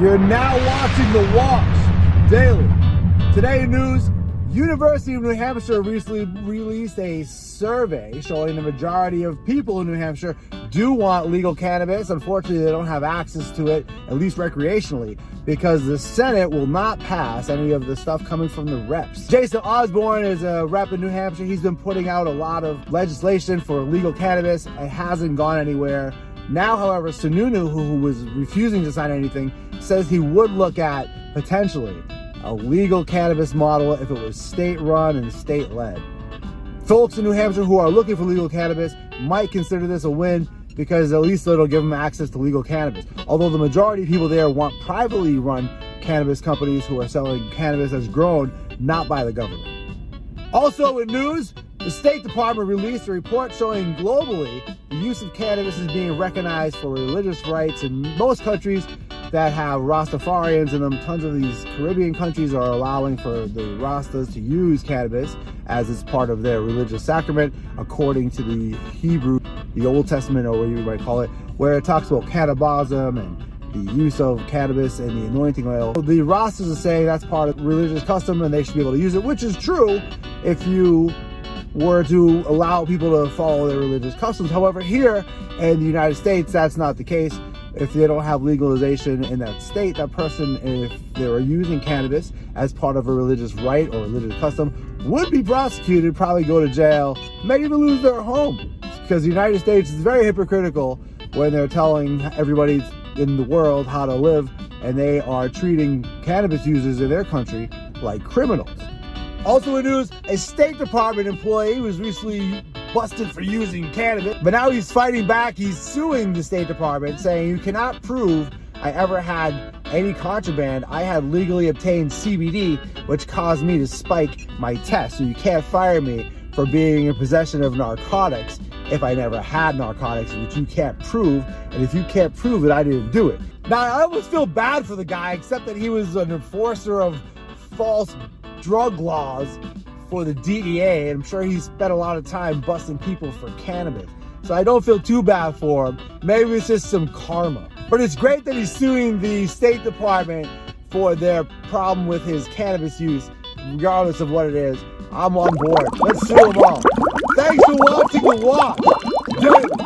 You're now watching The Wash Daily. Today in news, University of New Hampshire recently released a survey showing the majority of people in New Hampshire do want legal cannabis. Unfortunately, they don't have access to it, at least recreationally, because the Senate will not pass any of the stuff coming from the reps. Jason Osborne is a rep in New Hampshire. He's been putting out a lot of legislation for legal cannabis. It hasn't gone anywhere. Now, however, Sununu, who was refusing to sign anything, says he would look at potentially a legal cannabis model if it was state-run and state-led. Folks in New Hampshire who are looking for legal cannabis might consider this a win because at least it'll give them access to legal cannabis. Although the majority of people there want privately run cannabis companies who are selling cannabis as grown, not by the government. Also in news, the State Department released a report showing globally the use of cannabis is being recognized for religious rights in most countries that have Rastafarians in them. Tons of these Caribbean countries are allowing for the Rastas to use cannabis as it's part of their religious sacrament, according to the Hebrew, the Old Testament, or what you might call it, where it talks about cannibalism and the use of cannabis and the anointing oil. The Rastas are saying that's part of religious custom and they should be able to use it, which is true if you were to allow people to follow their religious customs. However, here in the United States, that's not the case. If they don't have legalization in that state, that person, if they were using cannabis as part of a religious rite or religious custom, would be prosecuted, probably go to jail, may even lose their home. Because the United States is very hypocritical when they're telling everybody in the world how to live, and they are treating cannabis users in their country like criminals. Also in news, a State Department employee was recently busted for using cannabis, but now he's fighting back. He's suing the State Department, saying you cannot prove I ever had any contraband. I had legally obtained CBD, which caused me to spike my test. So you can't fire me for being in possession of narcotics if I never had narcotics, which you can't prove. And if you can't prove it, I didn't do it. Now, I almost feel bad for the guy, except that he was an enforcer of false drug laws for the DEA, and I'm sure he spent a lot of time busting people for cannabis. So I don't feel too bad for him. Maybe it's just some karma. But it's great that he's suing the State Department for their problem with his cannabis use, regardless of what it is. I'm on board. Let's sue them all. Thanks for watching The Wash Daily.